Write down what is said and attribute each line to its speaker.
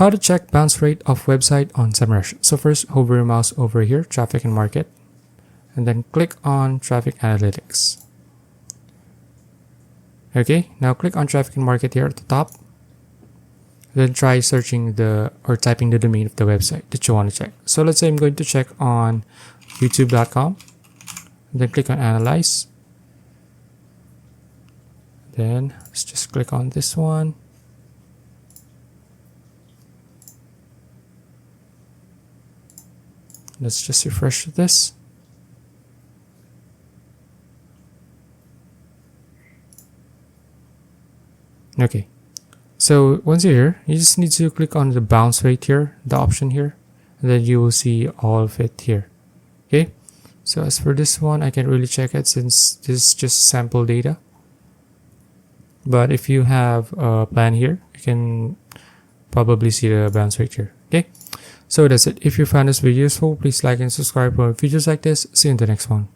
Speaker 1: How to check bounce rate of website on SEMrush. So first, hover your mouse over here, traffic and market, and then click on traffic analytics. Okay, now click on traffic and market here at the top. Then try searching or typing the domain of the website that you want to check. So let's say I'm going to check on youtube.com. Then click on analyze. Then let's just click on this one. Let's just refresh this. Okay. So once you're here, you just need to click on the bounce rate here, the option here, and then you will see all of it here. Okay. So as for this one, I can't really check it since this is just sample data. But if you have a plan here, you can probably see the bounce rate here. Okay. So that's it. If you found this video useful, please like and subscribe for videos like this. See you in the next one.